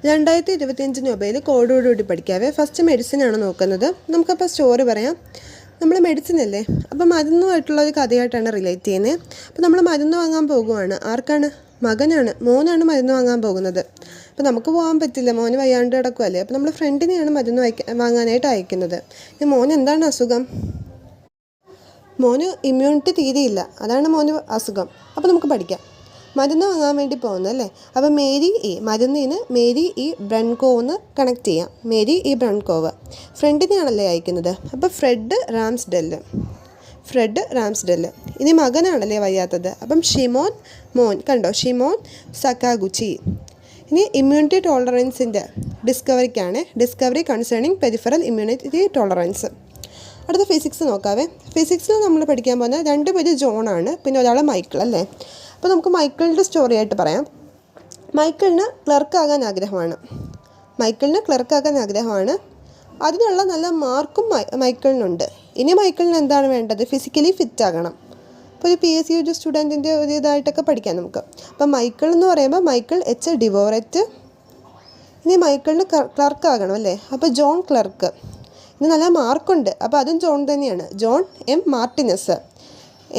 2025 Nobel കോഡോടുകൂടി പഠിക്കാവേ. First മെഡിസിനാണ് നോക്കുന്നത്. നമുക്കപ്പോൾ story പറയാം. നമ്മൾ മെഡിസിൻ അല്ലേ, അപ്പോൾ മരുന്നുമായിട്ടുള്ള ഒരു കഥയായിട്ടാണ് റിലേറ്റ് ചെയ്യുന്നത്. അപ്പോൾ നമ്മൾ മരുന്ന് വാങ്ങാൻ പോകുവാണ്. ആർക്കാണ്? മോനാണ് മരുന്ന് വാങ്ങാൻ പോകുന്നത്. അപ്പോൾ നമുക്ക് പോകാൻ പറ്റില്ല, മോന് വയ്യാണ്ട് കിടക്കുമല്ലേ. അപ്പോൾ നമ്മൾ ഫ്രണ്ടിനെയാണ് മരുന്ന് വാങ്ങാനായിട്ട് അയക്കുന്നത്. ഈ മോന് എന്താണ് അസുഖം? മോന് ഇമ്മ്യൂണിറ്റി തീരെയില്ല, അതാണ് മോന് അസുഖം. അപ്പോൾ നമുക്ക് പഠിക്കാം. മരുന്ന് വാങ്ങാൻ വേണ്ടി പോകുന്നല്ലേ. അപ്പോൾ മേരി ഇ ബ്രൺകോവ് കണക്ട് ചെയ്യാം. മേരി ഇ ബ്രൺകോവ് ഫ്രണ്ടിനെയാണല്ലേ അയക്കുന്നത്. അപ്പോൾ ഫ്രെഡ് റാംസ്ഡെല്ല്. ഇനി മകനാണല്ലേ വയ്യാത്തത്. അപ്പം ഷിമോൻ സക്കാഗുച്ചി. ഇനി ഇമ്മ്യൂണിറ്റി ടോളറൻസിൻ്റെ discovery concerning peripheral immunity tolerance. അടുത്ത ഫിസിക്സ് നോക്കാവേ. ഫിസിക്സിൽ നമ്മൾ പഠിക്കാൻ പോകുന്ന 2 പേര് ജോണാണ്, പിന്നെ ഒരാൾ മൈക്കിൾ അല്ലേ. അപ്പോൾ നമുക്ക് മൈക്കിളിൻ്റെ സ്റ്റോറി ആയിട്ട് പറയാം. മൈക്കിളിന് ക്ലർക്കാകാൻ ആഗ്രഹമാണ്. അതിനുള്ള നല്ല മാർക്കും മൈക്കിളിനുണ്ട്. ഇനി മൈക്കിളിന് എന്താണ് വേണ്ടത്? ഫിസിക്കലി ഫിറ്റ് ആകണം. അപ്പോൾ ഒരു PSC ഒരു സ്റ്റുഡൻറ്റിൻ്റെ ഒരു ഇതായിട്ടൊക്കെ പഠിക്കാം നമുക്ക്. അപ്പം മൈക്കിൾ എന്ന് പറയുമ്പോൾ മൈക്കിൾ H ഡിവോററ്റ്. ഇനി മൈക്കിളിന് ക്ലർക്കാകണം അല്ലേ. അപ്പോൾ ജോൺ ക്ലർക്ക്. ഇനി നല്ല മാർക്കുണ്ട്, അപ്പോൾ അതും ജോൺ തന്നെയാണ്. John M Martinis.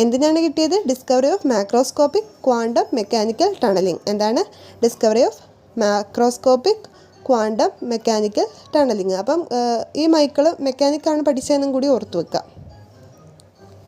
എന്തിനാണ് കിട്ടിയത്? Discovery of macroscopic quantum mechanical tunnelling. എന്താണ്? Discovery of macroscopic quantum mechanical tunnelling. അപ്പം ഈ മൈക്കിൾ മെക്കാനിക്കാണ് പഠിച്ചതെന്നും കൂടി ഓർത്തു വെക്കുക.